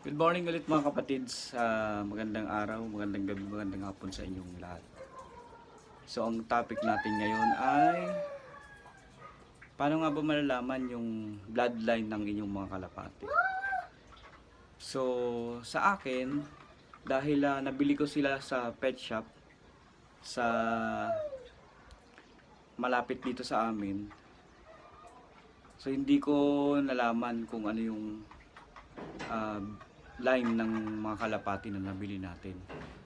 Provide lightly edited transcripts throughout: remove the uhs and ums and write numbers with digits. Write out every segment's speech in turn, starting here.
Good morning ulit mga kapatids. Magandang araw, magandang gabi, magandang hapon sa inyong lahat. So ang topic natin ngayon ay paano nga ba malalaman yung bloodline ng inyong mga kalapati. So sa akin, dahil nabili ko sila sa pet shop sa malapit dito sa amin. So hindi ko nalaman kung ano yung uh, line ng mga kalapati na nabili natin.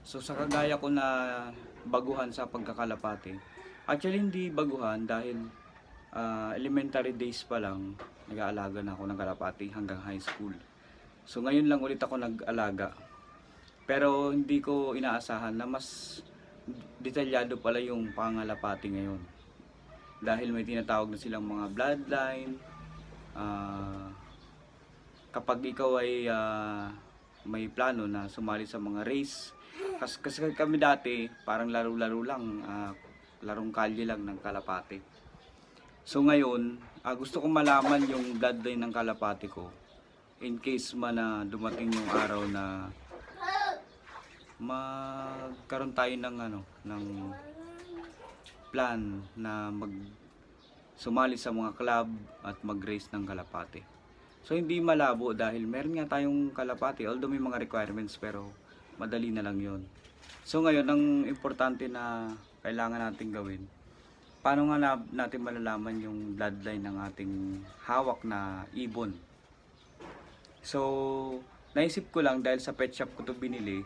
So sa kagaya ko na baguhan sa pagkakalapati, actually hindi baguhan dahil elementary days pa lang nag-aalaga na ako ng kalapati hanggang high school. So ngayon lang ulit ako nag-alaga. Pero hindi ko inaasahan na mas detalyado pala yung pangalapati ngayon. Dahil may tinatawag na silang mga bloodline. Kapag ikaw ay may plano na sumali sa mga race, kasi kami dati parang laro-laro lang, larong kalye lang ng kalapati. So ngayon, gusto kong malaman yung bloodline ng kalapati ko in case man na dumating yung araw na magkaroon tayo ng plan na sumali sa mga club at mag-race ng kalapati. So hindi malabo dahil meron nga tayong kalapati, although may mga requirements pero madali na lang yon. So ngayon ang importante na kailangan natin gawin, paano nga natin malalaman yung bloodline ng ating hawak na ibon. So naisip ko lang dahil sa pet shop ko to binili.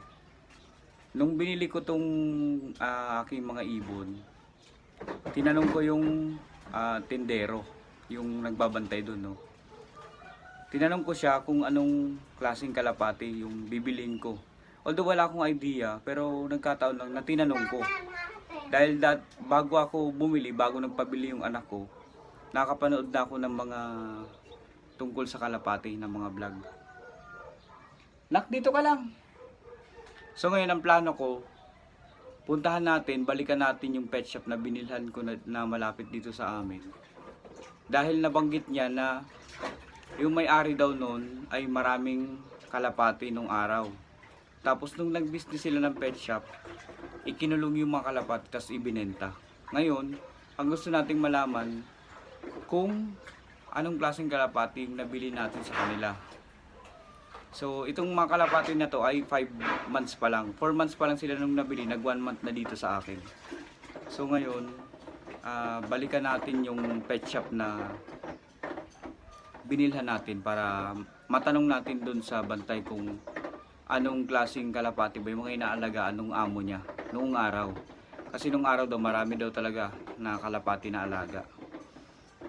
Nung binili ko tong aking mga ibon, tinanong ko yung tindero, yung nagbabantay doon, no. Tinanong ko siya kung anong klaseng kalapati yung bibilin ko. Although wala akong idea, pero nagkataon lang na tinanong ko. Dahil bago ako bumili, bago nagpabili yung anak ko, nakapanood na ako ng mga tungkol sa kalapati ng mga vlog. Nak, dito ka lang! So ngayon ang plano ko, puntahan natin, balikan natin yung pet shop na binilhan ko na malapit dito sa amin. Dahil nabanggit niya na yung may-ari daw noon ay maraming kalapati nung araw. Tapos nung nag-business sila ng pet shop, ikinulong yung mga kalapati tapos ibinenta. Ngayon, ang gusto nating malaman kung anong klaseng kalapati yung nabili natin sa kanila. So itong mga kalapati na to ay 5 months pa lang. 4 months pa lang sila nung nabili, nag 1 month na dito sa akin. So ngayon, balikan natin yung pet shop na binilhan natin para matanong natin dun sa bantay kung anong klaseng kalapati ba yung mga inaalagaan nung amo niya noong araw. Kasi nung araw daw marami daw talaga na kalapati na alaga.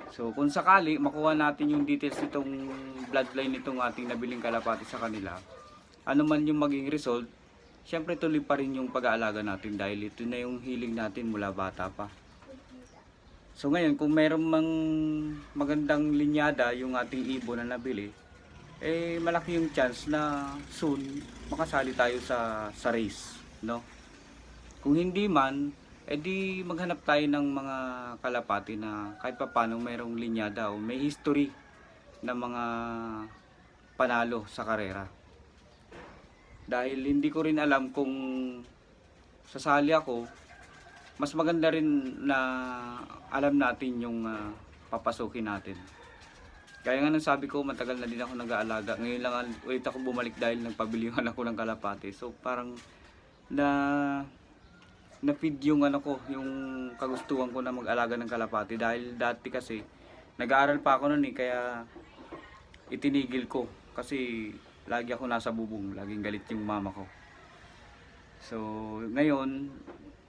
So kung sakali makuha natin yung details nitong bloodline nitong ating nabiling kalapati sa kanila, ano man yung maging result, syempre tuloy pa rin yung pag-aalaga natin dahil ito na yung hiling natin mula bata pa. So ngayon, kung mayroong magandang linyada yung ating ibon na nabili, malaki yung chance na soon makasali tayo sa race, no? Kung hindi man, di maghanap tayo ng mga kalapati na kahit paano mayroong linyada o may history na mga panalo sa karera. Dahil hindi ko rin alam kung sasali ako, mas maganda rin na alam natin yung papasukin natin. Kaya nga nang sabi ko, matagal na din ako nag-aalaga. Ngayon lang ulit ako bumalik dahil nagpabili yung anak ko ng kalapati. So parang na-feed yung yung kagustuhan ko na mag-alaga ng kalapati. Dahil dati kasi, nag-aaral pa ako noon kaya itinigil ko. Kasi lagi ako nasa bubong, laging galit yung mama ko. So ngayon,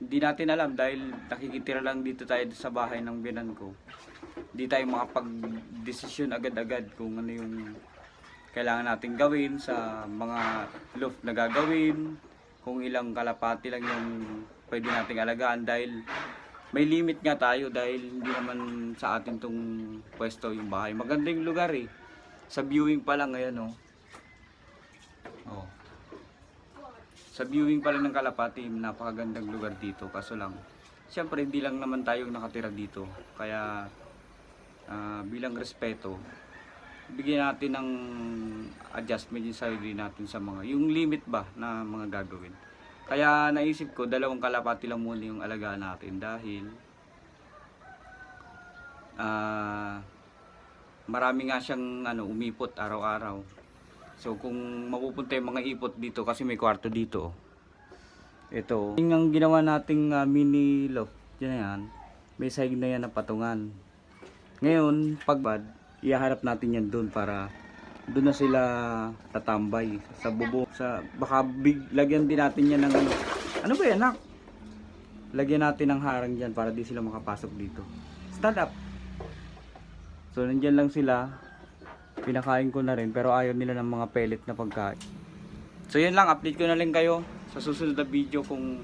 hindi natin alam dahil nakikitira lang dito tayo sa bahay ng biyanan ko. Hindi tayo makapag-desisyon agad-agad kung ano yung kailangan natin gawin sa mga loft na gagawin, kung ilang kalapati lang yung pwede nating alagaan dahil may limit nga tayo dahil hindi naman sa atin tong pwesto yung bahay. Maganda yung lugar Sa viewing pa lang ngayon Sa viewing pa lang ng kalapati, napakagandang lugar dito. Kaso lang, siyempre hindi lang naman tayo nakatira dito. Kaya bilang respeto, bigyan natin ng adjustment yung sarili natin sa mga, yung limit ba na mga gagawin. Kaya naisip ko, 2 kalapati lang muna yung alagaan natin dahil marami nga siyang umipot araw-araw. So kung mapupunta yung mga ipot dito, kasi may kwarto dito. Ito, yung ang ginawa nating mini loft, yan, may sahig na yan na patungan. Ngayon, pagbad, ihaharap natin yan doon para doon na sila tatambay sa bubong. Baka lagyan din natin yan ng ano ba yan, nak? Lagyan natin ng harang dyan para di sila makapasok dito. Stand up. So nandyan lang sila. Pinakain ko na rin pero ayaw nila ng mga pellet na pagkain. So yun lang, update ko na lang kayo sa susunod na video kung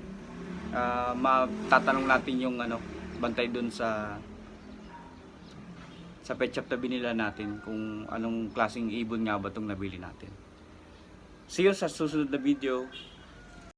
matatanong natin yung bantay dun sa pet shop na binila natin kung anong klaseng ibon nga ba itong nabili natin. See you sa susunod na video.